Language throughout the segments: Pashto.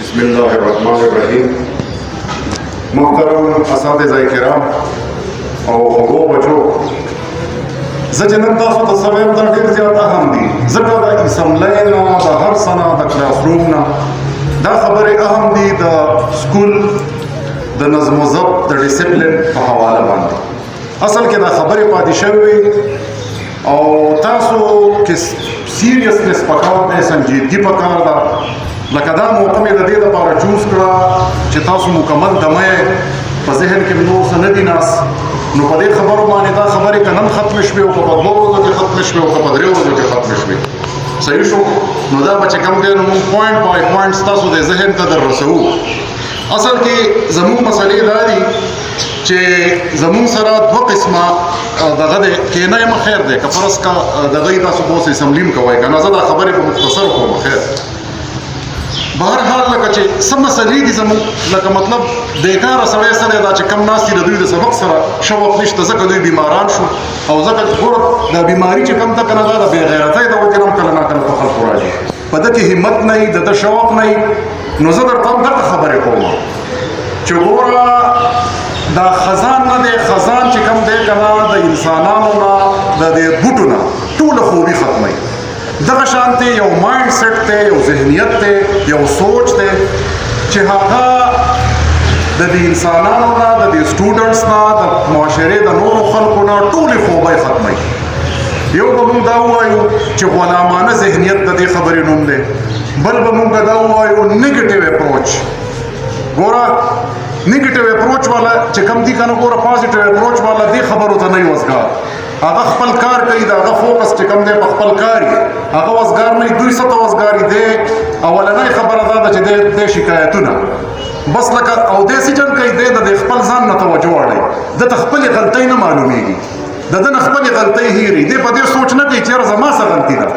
بسم الله الرحمن الرحیم. محترم اساتذه کرام او خوږو بچو، زه چې نن تاسو ته څه وایم دا ډېر زیات اهم دي، ځکه د اسمبلۍ نه د هر څه نه د کلاس روم نه دا خبرې اهم دي د سکول د نظم و ضبط د ډیسپلین په حواله باندې. اصل کې دا خبرې پاتې شوې او تاسو کې سیریسنس پکار دی، سنجیدګي پکار ده. لکه دا موقع مې د دې لپاره چوز کړه چې تاسو مکمل دمه په ذهن کې نور څه نه دي ناست، نو په دې خبرو باندې دا خبرې که نن ختمې شوې او که په 2 ورځو کې ختمې شوې او که په 3 ورځو کې ختمې شوې، صحیح شو؟ نو دا به چې کوم دی نو موږ پوینټ بای پوینټ ستاسو د ذهن ته در رسوو. اصل کې زموږ مسلې دا دي چې زموږ سره 2 قسمه دغه دی کینه یم خیر دی، که فرض کا دغه تاسو به اوس اسمبلیم کوئ که نه، زه دا خبرې په مختصر کوم خیر. بهرحال لکه چې څه مسلې دي زموږ، لکه مطلب بیکاره سړی سره دا چې کم ناست دي د دوی د سبق سره شوق نشته، ځکه دوی بیماران شو او ځکه ګوره دا بیماري چې کم ده که نه دا د بېغیرتۍ د وجې نه هم کله ناکله په خلکو راځي، په ده کې همت نه وي، د ده شوق نه وي. نو زه درته هم دغه خبرې کوم چې ګوره دا خزان نه دی، خزان چې کم دی که نه د انسانانو نه د دې بوټو نه ټوله خوبي ختموي. دغه شانتې یو مایند سیټ دی، یو ذهنیت دی، یو سوچ دی چې هغه د دې انسانانو نه، د دې سټوډنټس نه، د معاشرې د نورو خلکو نه ټولې خوبۍ ختموي. یو به موږ دا ووایو چې غلامانه ذهنیت د دې خبرې نوم دی، بل به موږ دا ووایو نیګیټیو اپروچ. ګوره نیګیټیو اپروچ والا چې کم دي که نه، ګوره پازیټیو اپروچ والا دې خبرو ته نه وي وزګار، هغه خپل کار کوي، د هغه فوکس چې کم دی په خپل کار یي، هغه وزګار نه وي، دوی څه ته وزګار یي. دی اولنۍ خبره دا ده چې دی شکایتونه بس لکه او داسې جنګ کوي، دی د خپل ځان نه توجه اړوي، ده ته خپلې غلطۍ نه معلومیږي، د ده نه خپلې غلطۍ هېري، دی په دې سوچ نه کوي چې یاره زما څه غلطي ده،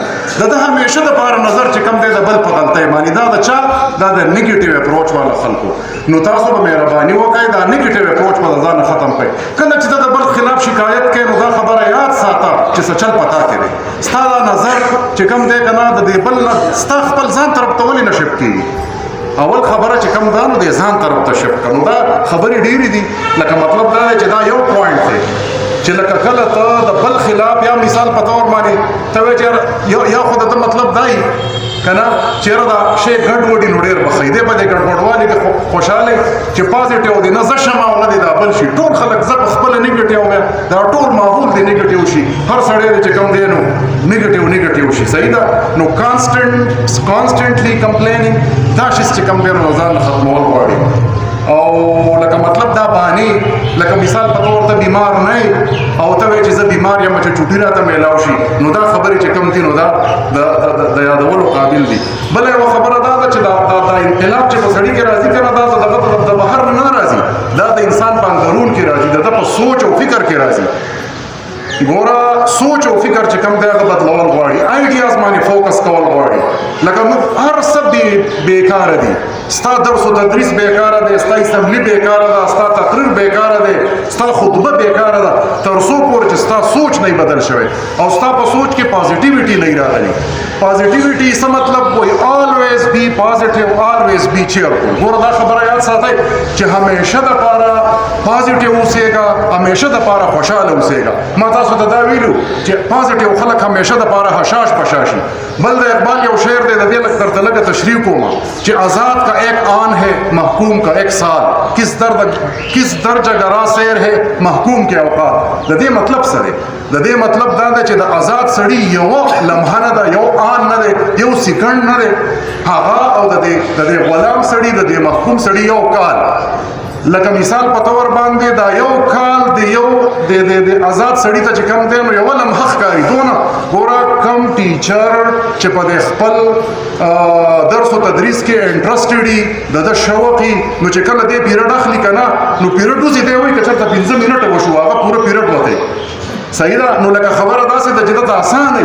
د ده همیشه دپاره نظر چې کم دی د بل په غلطۍ باندې. دا د چا؟ دا د نیګیټیو اپروچ والا خلکو. نو تاسو به مهرباني وکړئ دا نیګیټیو اپروچ به د ځانه ختم کړئ. کله چې ته د بل خلاف شکایت کوې نو دا خبره یاد ساته چې څه چل په تا کې دی، ستا دا نظر چې کم دی که نه د دې بل نه ستا خپل ځان طرف ته ولې نه شفت کېږي. اول خبره چې کم دا نو د ځان طرف ته شفت کړه. نو دا خبرې ډېرې دي، لکه مطلب دا دی چې دا یو پوینټ دی چې لکه کله ته د بل خلاف، یا مثال په طور باندې ته وایې چې یا خو د ده مطلب دا وي که نه چې یاره دا شی ګډوډي نو ډېر بخوي، دی په دې ګډوډوالي کې خوشحاله چې پازیټیو دی، نه زه شم او نه دی دا بل شي، ټول خلک زه په خپله نیګیټیو یم، دا ټول ماحول دی نیګیټیو شي، هر سړی دی چې کوم دی نو نیګیټیو شي، صحیح ده. نو کانسټنټلی کمپلینینګ دا شی چې کوم دی نو ځان ختمول غواړي. او لکه مطلب دا بهانې، لکه مثال په طور ته بیمار نه او ته وایې چې زه بیمار یم چې چوټي راته میلاو شي، نو دا خبرې چې کوم دي نو دا د یادولو قابل دي. بله یوه خبره دا ده چې دا انقلاب چې په سړي کې راځي که نه، دا د بهر نه راځي، دا د انسان په اندرون کې راځي، د ده په سوچ او فکر کې راځي. ګوره سوچ او فکر چې کوم دی هغه بدلول غواړي، آیډیاز باندې فوکس کول غواړي. لکه موږ هر څه بیکاره دي، ستا درس و تدریس بیکاره دی، ستا اسمبلی بیکاره ده، ستا تقریر بیکاره دی، ستا خطبه بیکاره ده، تر څو پورې چې ستا سوچ نه بدل شوی او ستا په سوچ کې پازیټیویټي نه راغلی. پازیټیویټي څه مطلب وایي؟ آلویز بی پازیټیو، آلویز بی چیرفل. ګوره دا خبره یاد ساتئ چې همیشه دپاره پازیټیو اوسېږه، همیشه دپاره خوشحاله اوسېږه. ما تاسو ته دا ویلو چې پازیټیو خلک همیشه دپاره حشاش پشاشي. بل د اقبال یو شعر دی، د دې درته لږه تشریح کوم چې آزاد کا ایک آن ہے محکوم کا ایک سال، کس درجہ گرا سیر ہے محکوم کے اوقات. د دې مطلب څه دی؟ د دې مطلب دا دی چې د آزاد سړي یوه لمحه نه ده، یو آن نه دی، یو سیکنډ نه دی هغه، او د دې غلام سړي، د دې محکوم سړي یو کال. لکه مثال په طور باندې دا یو کال د یو د آزاد سړي ته چې کوم دی نو یوه لمحه ښکاري دونه. ګوره کم ټیچر چې په دې خپل درس و تدریس کې انټرسټډ وي، د ده شوق وي، نو چې کله دې پیریډ اخلي که نه نو پیریډ وځي، دی وایي که چېرته 15 منټه وشو هغه پوره پیریډ وتی، صحیح ده. نو لکه خبره داسې ده چې دته اسانه وي،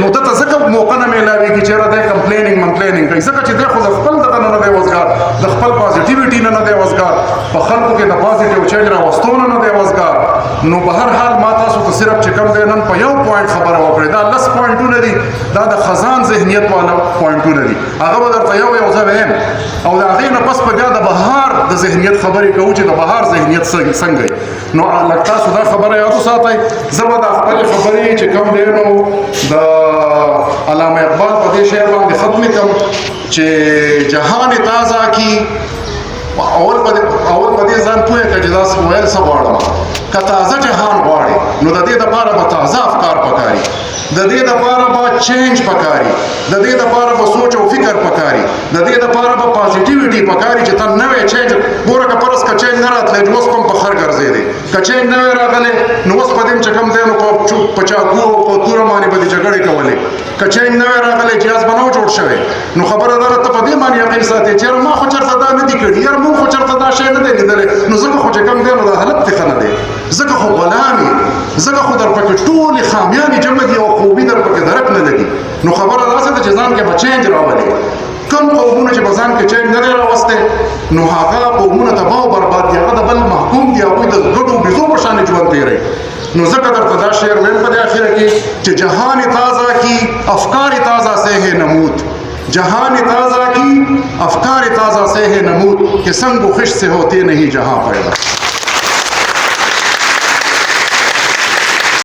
نو دته ځکه موقع نه میلاوېږي چې یاره دی کمپلینینګ کوي، ځکه چې دی خو د خپل دغه نه دی وزګار، د خپل پازیټیویټي نه دی وزګار، په خلکو کې د پازیټیو چینج راوستو نه دی وزګار. نو په هر حال ما تاسو ته صرف چې کوم دی نن په یو پوینټ خبره وکړې دا 10 پوینټونه دي دا د خزان ذهنیت والا پوینټونه دي هغه به درته یو یو زه وایم او د هغې نه پس په بیا د بهار د ذهنیت خبرې کوو چې د بهار ذهنیت څنګه وي نو لږ تاسو دا خبره یاد وساتئ زه به دا خپلې خبرې چې کوم دی نو د علامه اقبال په دې شعر باندې ختمې کړم چې جهان تازه کی اول په دې ځان پوهه کړه چې دا ویل څه غواړم که تازه جهان غواړي نو د دې دپاره به تازه افکار پکاري د دې دپاره به چینج پکاري د دې دپاره به سوچ او فکر پکاري د دې دپاره به پازیټیویټي پکاري چې ته نوی چینج ګوره که فرض که چینج نه راتلی نو اوس په خر ګرځېدی که چینج نه وی راغلی نو اوس په دې چې کوم دی نو په چاقو او په توره باندې به دې جګړې کولې که چینج نه وی راغلی جهاز به نه و جوړ شوی نو خبره دا ده ته په دې باندې یقین ساتې چې یاره ما خو چېرته دا نه دي کړي یاره موږ خو چېرته دا شی نه دی لیدلی نو ځکه خو چې کوم دی نو دا حالت دې ښه نه دی ځکه خو غلام یې ځکه خو در پکې ټولې خامیانې جمع دي او خوبي در پکې درک نه لګي نو خبره داسې ده چې ځان کې به چینج راولي کم قومونه چې په ځان کې چینج نه دی راوستی نو هغه قومونه تباه و برباد دي هغه د بل محکوم دي هغوی د ګډو بیزو په شانې ژوند تېروي نو ځکه درته دا شعر ویل په دې اخره کې چې جهان تازه کی افکار تازه سے ہے نمود جهان تازه کی افکار تازه سے ہے نمود کہ سنگ و خش سے ہوتے نہیں جہاں پیدا